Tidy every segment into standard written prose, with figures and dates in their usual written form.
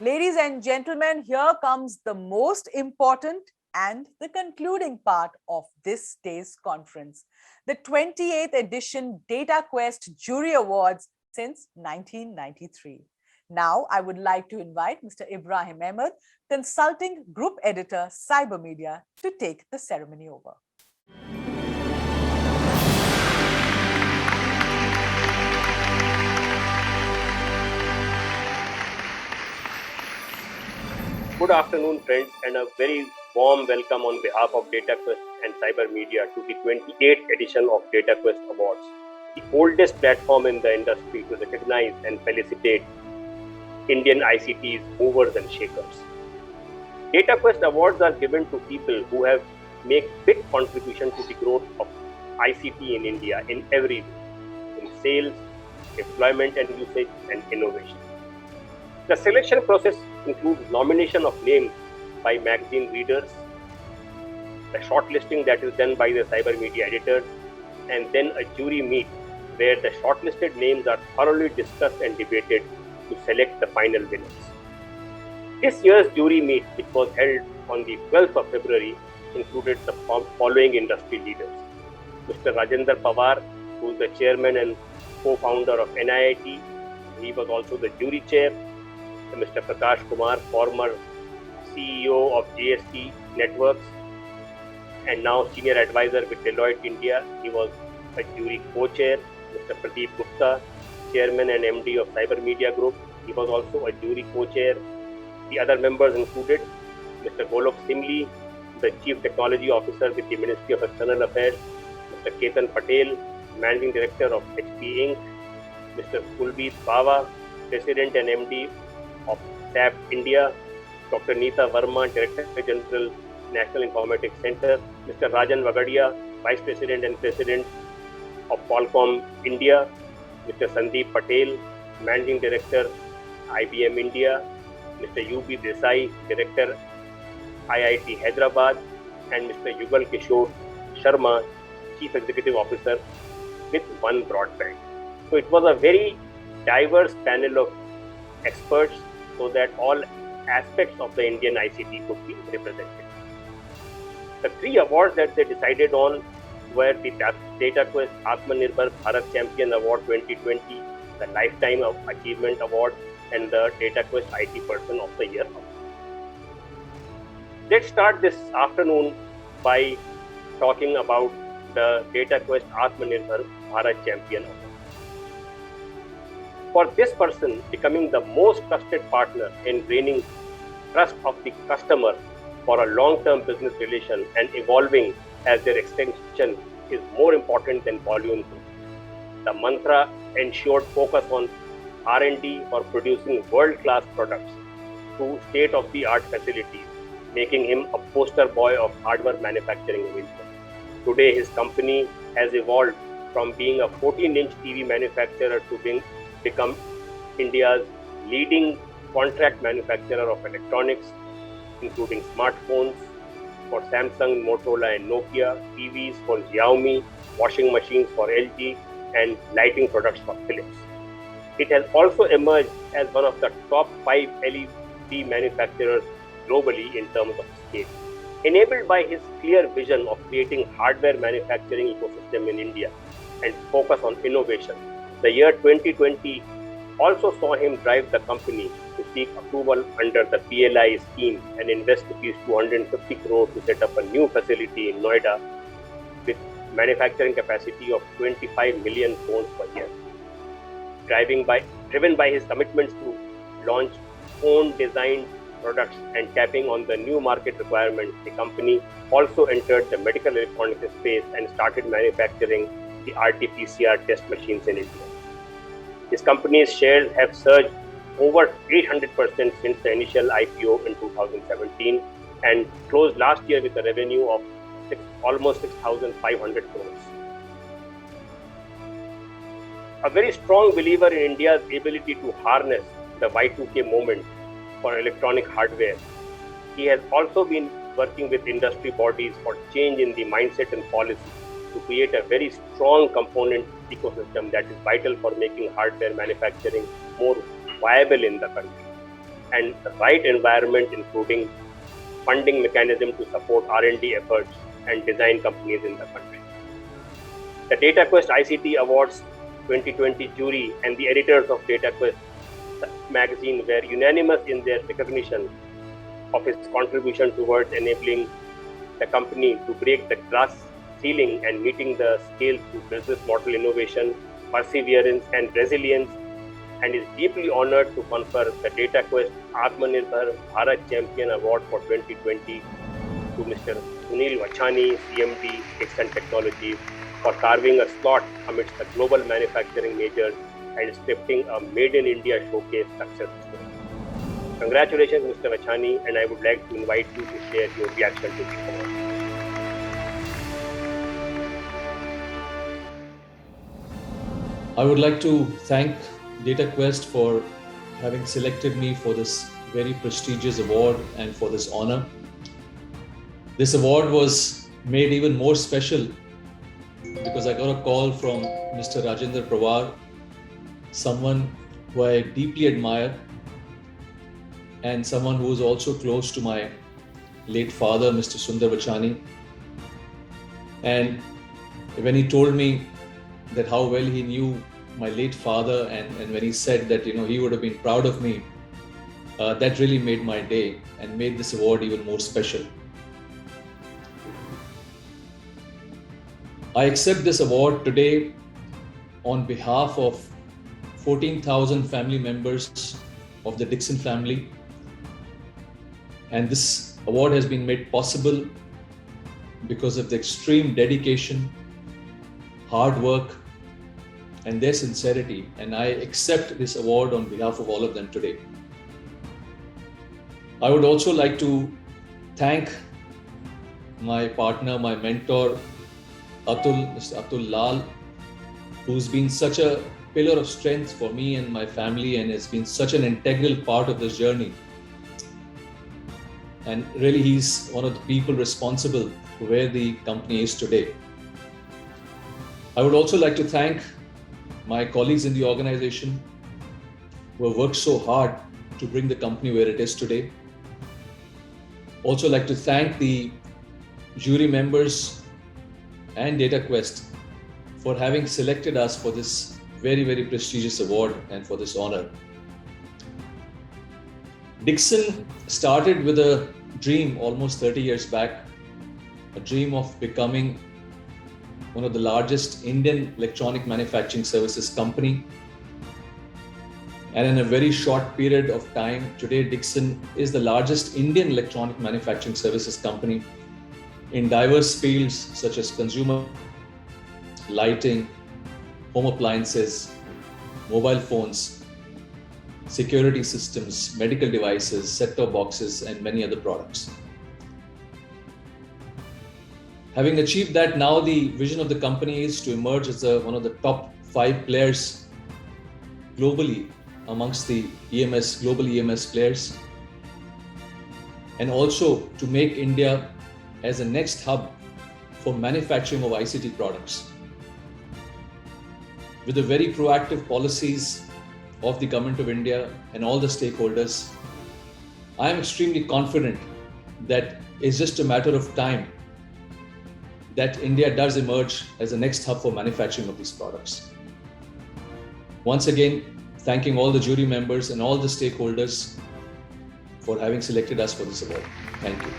Ladies and gentlemen, here comes the most important and the concluding part of this day's conference, the 28th edition Dataquest Jury Awards since 1993. Now, I would like to invite Mr. Ibrahim Ahmad, Consulting Group Editor, Cybermedia, to take the ceremony over. Good afternoon, friends, and a very warm welcome on behalf of Dataquest and Cybermedia to the 28th edition of Dataquest Awards, the oldest platform in the industry to recognize and felicitate Indian ICT's movers and shakers. Dataquest Awards are given to people who have made big contribution to the growth of ICT in India in every way, in sales, employment and usage, and innovation. The selection process includes nomination of names by magazine readers, the shortlisting that is done by the Cybermedia editors, and then a jury meet where the shortlisted names are thoroughly discussed and debated to select the final winners. This year's jury meet, which was held on the 12th of February, included the following industry leaders. Mr. Rajendra Pawar, who is the chairman and co-founder of NIIT. He was also the jury chair. Mr. Prakash Kumar, former CEO of GST Networks and now senior advisor with Deloitte India. He was a jury co-chair. Mr. Pradeep Gupta, chairman and MD of Cybermedia Group. He was also a jury co-chair. The other members included Mr. Golok Simli, the Chief Technology Officer with the Ministry of External Affairs. Mr. Ketan Patel, Managing Director of HP Inc. Mr. Kuldeep Bawa, President and MD of SAP India, Dr. Neeta Verma, Director General, National Informatics Center, Mr. Rajan Vagadia, Vice President and President of Qualcomm India, Mr. Sandeep Patel, Managing Director, IBM India, Mr. U.B. Desai, Director, IIT Hyderabad, and Mr. Yugal Kishore Sharma, Chief Executive Officer with One Broadband. So it was a very diverse panel of experts so that all aspects of the Indian ICT could be represented. The three awards that they decided on were the Dataquest AtmaNirbhar Bharat Champion Award 2020, the Lifetime Achievement Award, and the Dataquest IT Person of the Year Award. Let's start this afternoon by talking about the Dataquest AtmaNirbhar Bharat Champion Award. For this person, becoming the most trusted partner in gaining trust of the customer for a long-term business relation and evolving as their extension is more important than volume growth. The mantra ensured focus on R&D for producing world-class products through state-of-the-art facilities, making him a poster boy of hardware manufacturing in India. Today, his company has evolved from being a 14-inch TV manufacturer to become India's leading contract manufacturer of electronics, including smartphones for Samsung, Motorola, and Nokia, TVs for Xiaomi, washing machines for LG, and lighting products for Philips. It has also emerged as one of the top 5 LED manufacturers globally in terms of scale. Enabled by his clear vision of creating hardware manufacturing ecosystem in India and focus on innovation, the year 2020 also saw him drive the company to seek approval under the PLI scheme and invest Rs 250 crore to set up a new facility in Noida with manufacturing capacity of 25 million phones per year. Driven by his commitments to launch own designed products and tapping on the new market requirements, the company also entered the medical electronics space and started manufacturing the RT-PCR test machines in India. His company's shares have surged over 800% since the initial IPO in 2017 and closed last year with a revenue of almost 6,500 crores. A very strong believer in India's ability to harness the Y2K moment for electronic hardware, he has also been working with industry bodies for change in the mindset and policy to create a very strong component ecosystem that is vital for making hardware manufacturing more viable in the country. and the right environment, including funding mechanism to support R&D efforts and design companies in the country. The Dataquest ICT Awards 2020 jury and the editors of Dataquest magazine were unanimous in their recognition of his contribution towards enabling the company to break the glass ceiling and meeting the scale through business model innovation, perseverance and resilience, and is deeply honored to confer the Dataquest AtmaNirbhar Bharat Champion Award for 2020 to Mr. Sunil Vachani, CMD, Dixon Technologies, for carving a slot amidst the global manufacturing majors and scripting a Made in India showcase success story. Congratulations, Mr. Vachani, and I would like to invite you to share your reaction to this award. I would like to thank Dataquest for having selected me for this very prestigious award and for this honor. This award was made even more special because I got a call from Mr. Rajendra Pawar, someone who I deeply admire and someone who is also close to my late father, Mr. Sundar Vachani. And when he told me that how well he knew my late father and when he said that he would have been proud of me, that really made my day and made this award even more special. I accept this award today on behalf of 14,000 family members of the Dixon family. And this award has been made possible because of the extreme dedication, hard work, and their sincerity. And I accept this award on behalf of all of them today. I would also like to thank my partner, my mentor, Mr. Atul Lal, who's been such a pillar of strength for me and my family and has been such an integral part of this journey. And really, he's one of the people responsible for where the company is today. I would also like to thank my colleagues in the organization who have worked so hard to bring the company where it is today. Also like to thank the jury members and Dataquest for having selected us for this very, very prestigious award and for this honor. Dixon started with a dream almost 30 years back, a dream of becoming one of the largest Indian electronic manufacturing services company. And in a very short period of time, today Dixon is the largest Indian electronic manufacturing services company in diverse fields such as consumer, lighting, home appliances, mobile phones, security systems, medical devices, set-top boxes, and many other products. Having achieved that, now the vision of the company is to emerge as one of the top 5 players globally amongst the global EMS players, and also to make India as a next hub for manufacturing of ICT products. With the very proactive policies of the Government of India and all the stakeholders, I am extremely confident that it's just a matter of time that India does emerge as the next hub for manufacturing of these products. Once again, thanking all the jury members and all the stakeholders for having selected us for this award. Thank you.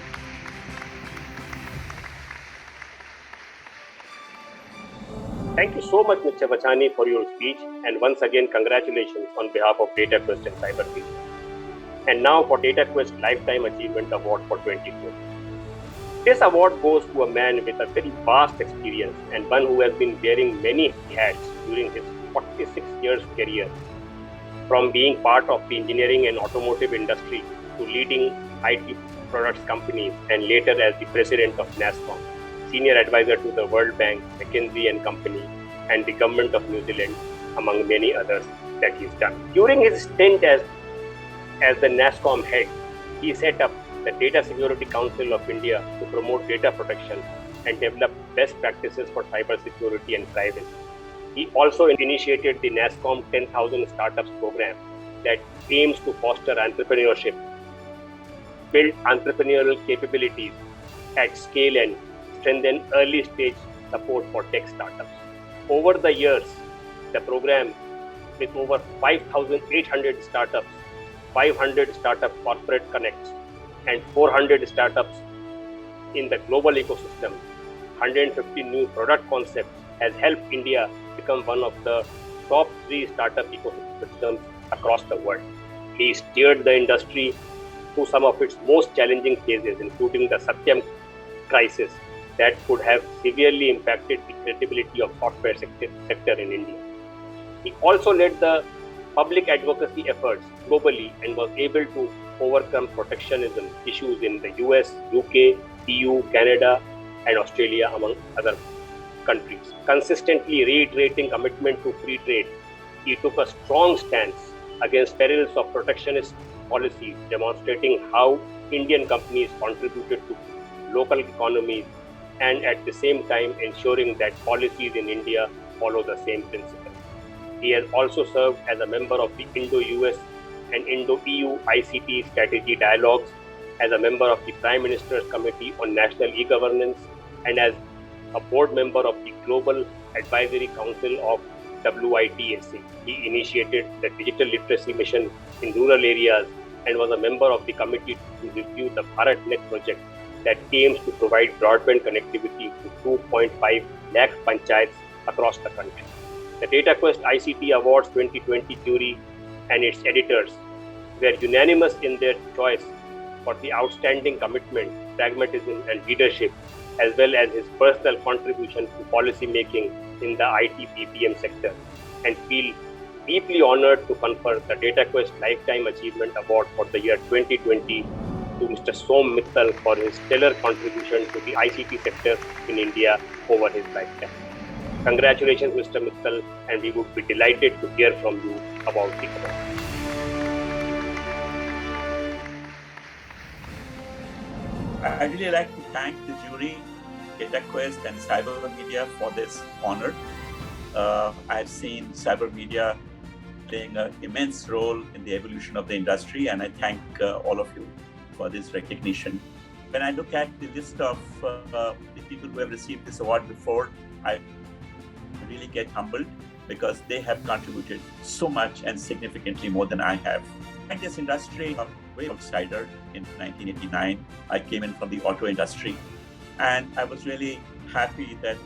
Thank you so much, Mr. Vachani, for your speech, and once again, congratulations on behalf of Dataquest and Cyberkedia. And now for Dataquest Lifetime Achievement Award for 2020. This award goes to a man with a very vast experience and one who has been wearing many hats during his 46 years career, from being part of the engineering and automotive industry to leading IT products companies and later as the president of NASSCOM, senior advisor to the World Bank, McKinsey and Company, and the Government of New Zealand, among many others that he's done. During his stint as the NASSCOM head, he set up the Data Security Council of India to promote data protection and develop best practices for cybersecurity and privacy. He also initiated the NASSCOM 10,000 Startups program that aims to foster entrepreneurship, build entrepreneurial capabilities at scale, and strengthen early stage support for tech startups. Over the years, the program, with over 5,800 startups, 500 startup corporate connects, and 400 startups in the global ecosystem, 150 new product concepts, has helped India become one of the top 3 startup ecosystems across the world. He steered the industry through some of its most challenging phases, including the Satyam crisis that could have severely impacted the credibility of software sector in India. He also led the public advocacy efforts globally and was able to overcome protectionism issues in the US, UK, EU, Canada, and Australia, among other countries. Consistently reiterating commitment to free trade, he took a strong stance against perils of protectionist policies, demonstrating how Indian companies contributed to local economies and at the same time ensuring that policies in India follow the same principle. He has also served as a member of the Indo-US and Indo-EU ICT strategy dialogues, as a member of the Prime Minister's Committee on National E-Governance, and as a board member of the Global Advisory Council of WITSA. He initiated the digital literacy mission in rural areas and was a member of the committee to review the Bharat Net project that aims to provide broadband connectivity to 2.5 lakh panchayats across the country. The Dataquest ICT Awards 2020 jury and its editors were unanimous in their choice for the outstanding commitment, pragmatism, and leadership, as well as his personal contribution to policy making in the IT BPM sector, and feel deeply honored to confer the Dataquest Lifetime Achievement Award for the year 2020 to Mr. Som Mittal for his stellar contribution to the ICT sector in India over his lifetime. Congratulations, Mr. Mittal, and we would be delighted to hear from you about the award. I'd really like to thank the jury, Dataquest, and Cyberkedia for this honor. I've seen Cyberkedia playing an immense role in the evolution of the industry, and I thank all of you for this recognition. When I look at the list of the people who have received this award before, I really get humbled because they have contributed so much and significantly more than I have. In this industry, I'm a way outsider. In 1989, I came in from the auto industry, and I was really happy that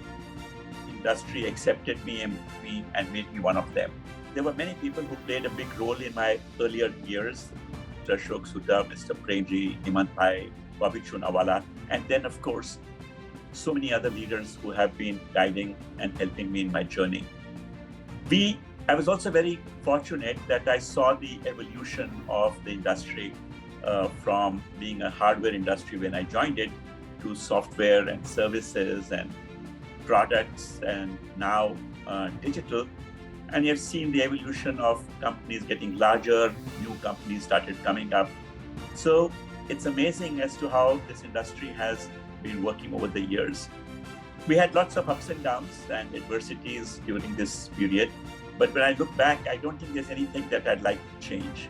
the industry accepted me and made me one of them. There were many people who played a big role in my earlier years: Mr. Ashok Sudha, Mr. Premji, Hemant Bhai, Bobby Chunawala, and then, of course, so many other leaders who have been guiding and helping me in my journey. I was also very fortunate that I saw the evolution of the industry from being a hardware industry when I joined it to software and services and products, and now digital. And you've seen the evolution of companies getting larger, new companies started coming up. So it's amazing as to how this industry has been working over the years. We had lots of ups and downs and adversities during this period, but when I look back, I don't think there's anything that I'd like to change.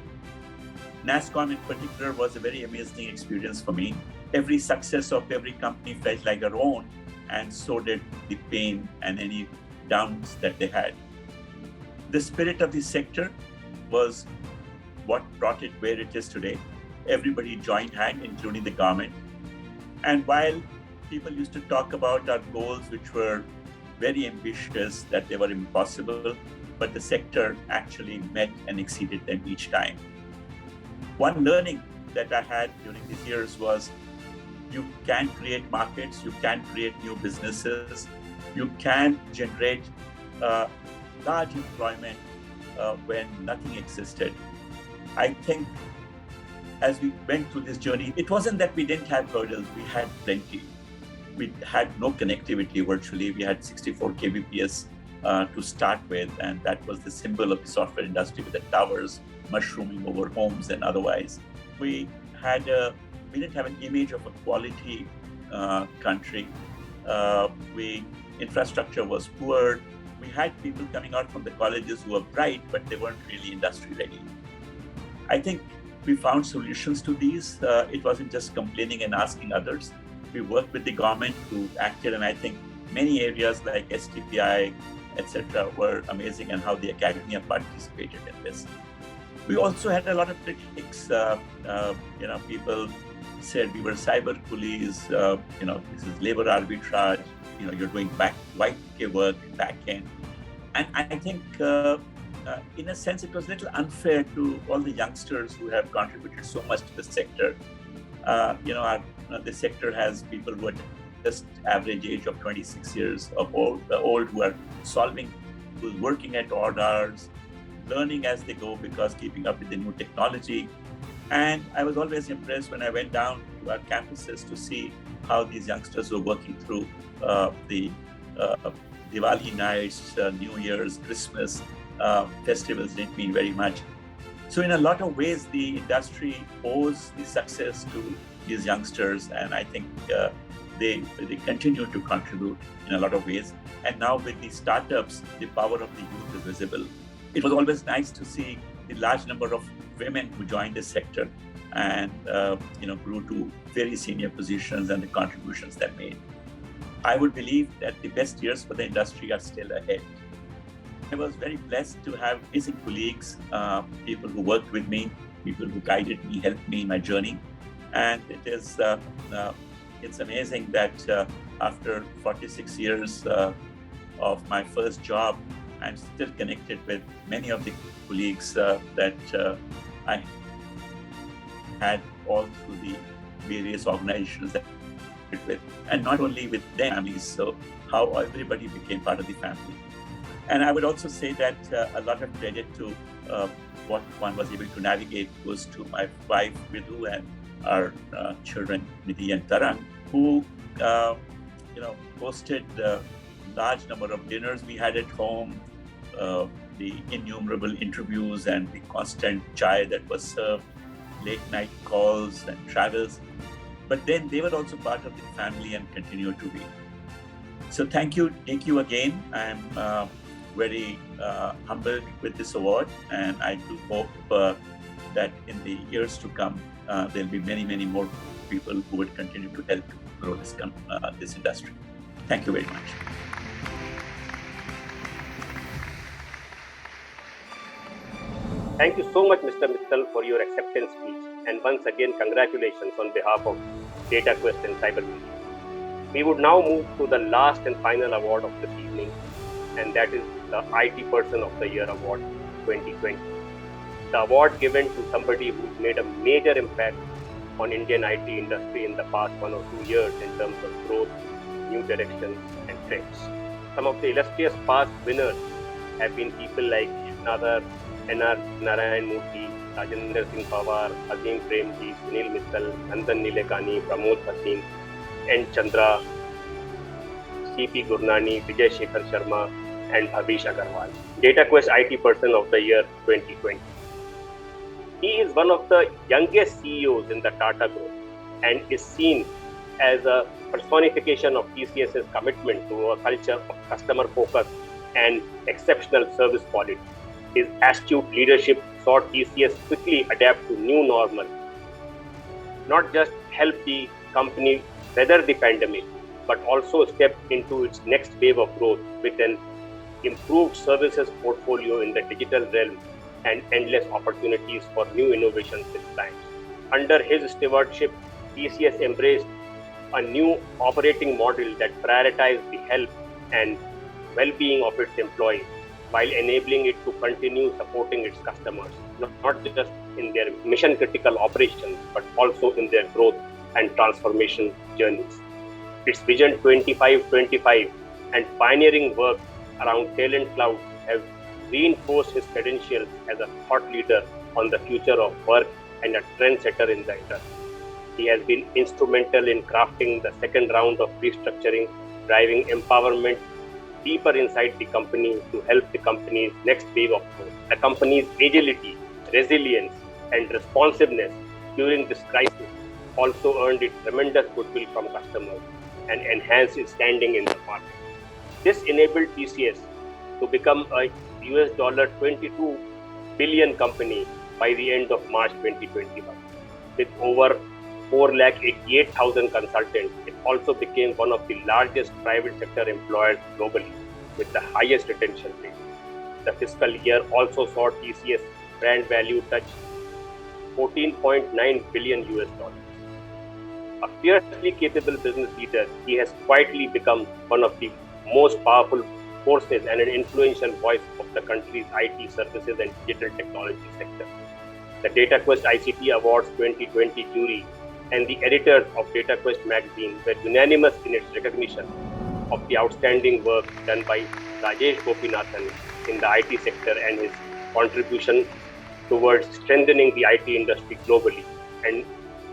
NASSCOM in particular was a very amazing experience for me. Every success of every company felt like our own, and so did the pain and any downs that they had. The spirit of the sector was what brought it where it is today. Everybody joined hand, including the government. And while people used to talk about our goals, which were very ambitious, that they were impossible, but the sector actually met and exceeded them each time. One learning that I had during these years was you can create markets, you can create new businesses, you can generate large employment when nothing existed. I think as we went through this journey, it wasn't that we didn't have hurdles, we had plenty. We had no connectivity virtually. We had 64 kbps to start with, and that was the symbol of the software industry, with the towers mushrooming over homes and otherwise. We didn't have an image of a quality country. Infrastructure was poor. We had people coming out from the colleges who were bright, but they weren't really industry ready. I think we found solutions to these. It wasn't just complaining and asking others. We worked with the government who acted, and I think many areas like STPI, etc., were amazing, and how the academia participated in this. We also had a lot of critics. People said we were cyber police. This is labor arbitrage. You're doing white work back end, and I think. In a sense, it was a little unfair to all the youngsters who have contributed so much to the sector. The sector has people who are just average age of 26 years of old who are who's working at odd hours, learning as they go because keeping up with the new technology. And I was always impressed when I went down to our campuses to see how these youngsters were working through the Diwali nights, New Year's, Christmas. Festivals didn't mean very much. So in a lot of ways, the industry owes the success to these youngsters, and I think they continue to contribute in a lot of ways. And now with the startups, the power of the youth is visible. It was always nice to see the large number of women who joined the sector and grew to very senior positions and the contributions they made. I would believe that the best years for the industry are still ahead. I was very blessed to have amazing colleagues, people who worked with me, people who guided me, helped me in my journey. And it's amazing that after 46 years of my first job, I'm still connected with many of the colleagues that I had all through the various organizations that I worked with, and not only with their families, so how everybody became part of the family. And I would also say that a lot of credit to what one was able to navigate goes to my wife, Vidhu, and our children, Nidhi and Tarang, who hosted a large number of dinners we had at home, the innumerable interviews and the constant chai that was served, late night calls and travels. But then they were also part of the family and continue to be. So thank you again. I'm very humbled with this award, and I do hope that in the years to come, there'll be many, many more people who would continue to help grow this industry. Thank you very much. Thank you so much, Mr. Mittal, for your acceptance speech. And once again, congratulations on behalf of Dataquest and Cyberkedia. We would now move to the last and final award of this evening, and that is the IT Person of the Year Award 2020. The award given to somebody who's made a major impact on Indian IT industry in the past 1 or 2 years in terms of growth, new directions, and trends. Some of the illustrious past winners have been people like Nadar, N.R. Narayan Murthy, Rajendra Singh Pawar, Azim Premji, Sunil Mittal, Nandan Nilekani, Pramod Bhasin, N. Chandra, C.P. Gurnani, Vijay Shekhar Sharma, and Abhish Agarwal. Dataquest IT Person of the Year 2020. He is one of the youngest CEOs in the Tata Group and is seen as a personification of TCS's commitment to a culture of customer focus and exceptional service quality. His astute leadership saw TCS quickly adapt to new normal, not just help the company weather the pandemic, but also step into its next wave of growth with an improved services portfolio in the digital realm and endless opportunities for new innovations with clients. Under his stewardship, TCS embraced a new operating model that prioritized the health and well-being of its employees while enabling it to continue supporting its customers, not just in their mission-critical operations, but also in their growth and transformation journeys. Its Vision 25-25 and pioneering work around Talent Cloud have reinforced his credentials as a thought leader on the future of work and a trendsetter in the industry. He has been instrumental in crafting the second round of restructuring, driving empowerment deeper inside the company to help the company's next wave of growth. The company's agility, resilience, and responsiveness during this crisis also earned it tremendous goodwill from customers and enhanced its standing in the market. This enabled TCS to become a $22 billion company by the end of March 2021. With over 488,000 consultants, it also became one of the largest private sector employers globally with the highest retention rate. The fiscal year also saw TCS brand value touch 14.9 billion US dollars. A fiercely capable business leader, he has quietly become one of the most powerful forces and an influential voice of the country's IT services and digital technology sector. The Dataquest ICT Awards 2020 jury and the editors of Dataquest magazine were unanimous in its recognition of the outstanding work done by Rajesh Gopinathan in the IT sector and his contribution towards strengthening the IT industry globally, and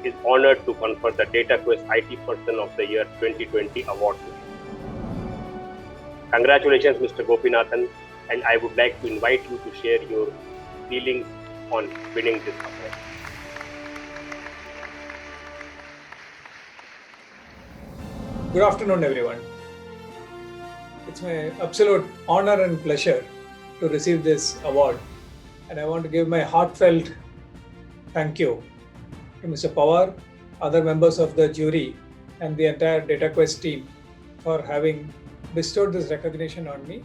is honored to confer the Dataquest IT Person of the Year 2020 award to him. Congratulations, Mr. Gopinathan, and I would like to invite you to share your feelings on winning this award. Good afternoon, everyone. It's my absolute honor and pleasure to receive this award, and I want to give my heartfelt thank you to Mr. Pawar, other members of the jury, and the entire Dataquest team for having bestowed this recognition on me,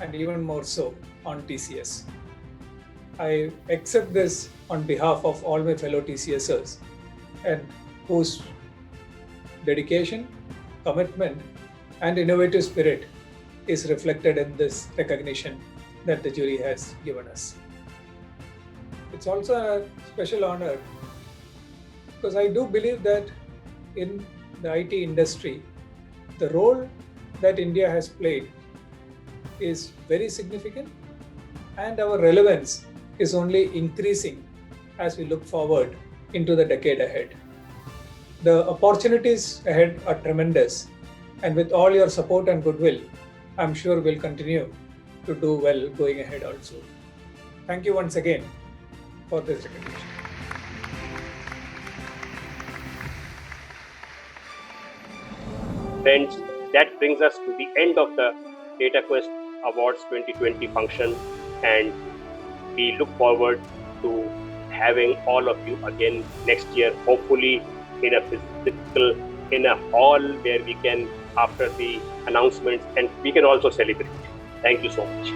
and even more so on TCS. I accept this on behalf of all my fellow TCSers, and whose dedication, commitment, and innovative spirit is reflected in this recognition that the jury has given us. It's also a special honor because I do believe that in the IT industry, the role that India has played is very significant, and our relevance is only increasing as we look forward into the decade ahead. The opportunities ahead are tremendous, and with all your support and goodwill, I'm sure we'll continue to do well going ahead also. Thank you once again for this recognition. Friends, that brings us to the end of the Dataquest Awards 2020 function, and we look forward to having all of you again next year, hopefully in a physical, in a hall where we can, after the announcements, and we can also celebrate. Thank you so much.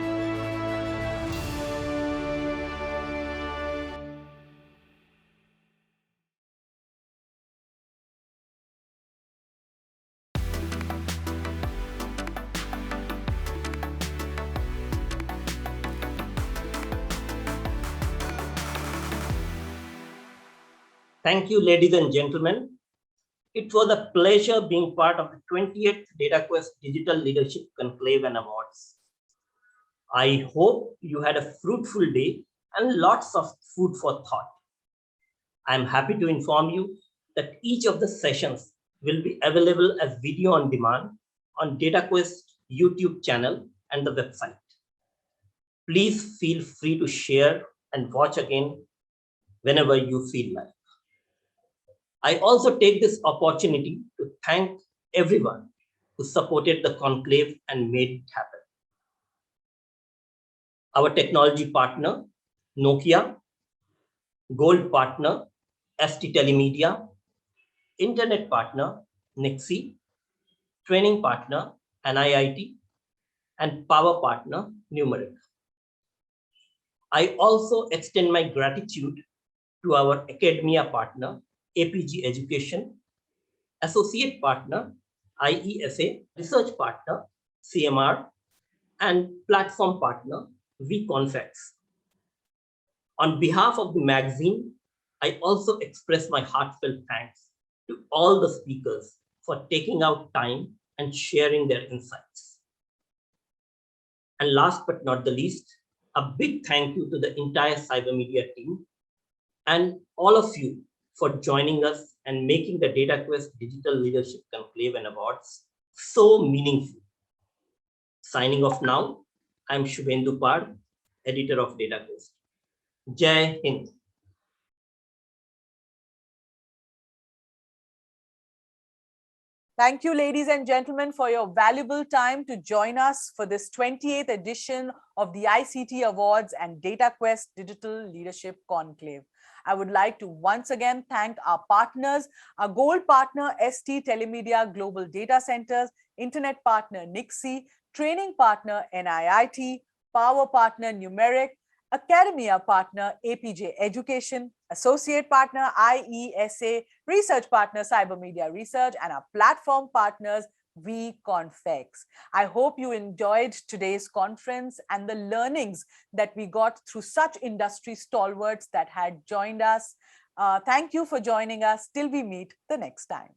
Thank you, ladies and gentlemen. It was a pleasure being part of the 20th Dataquest Digital Leadership Conclave and Awards. I hope you had a fruitful day and lots of food for thought. I'm happy to inform you that each of the sessions will be available as video on demand on Dataquest YouTube channel and the website. Please feel free to share and watch again whenever you feel like. I also take this opportunity to thank everyone who supported the conclave and made it happen. Our technology partner, Nokia, Gold partner, ST Telemedia, Internet partner, Nixie, training partner, NIIT, and power partner, Numeric. I also extend my gratitude to our academia partner, APG Education, associate partner, IESA, research partner, CMR, and platform partner, vConfex. On behalf of the magazine, I also express my heartfelt thanks to all the speakers for taking out time and sharing their insights. And last but not the least, a big thank you to the entire Cybermedia team and all of you for joining us and making the Dataquest Digital Leadership Conclave and Awards so meaningful. Signing off now, I'm Shubhendu, editor of Dataquest. Jai Hind. Thank you, ladies and gentlemen, for your valuable time to join us for this 28th edition of the ICT Awards and Dataquest Digital Leadership Conclave. I would like to once again thank our partners, our gold partner, ST Telemedia Global Data Centers, internet partner, Nixie, training partner, NIIT, power partner, Numeric, academia partner, APJ Education, associate partner, IESA, research partner, Cybermedia Research, and our platform partners, vConfex. I hope you enjoyed today's conference and the learnings that we got through such industry stalwarts that had joined us. Thank you for joining us till we meet the next time.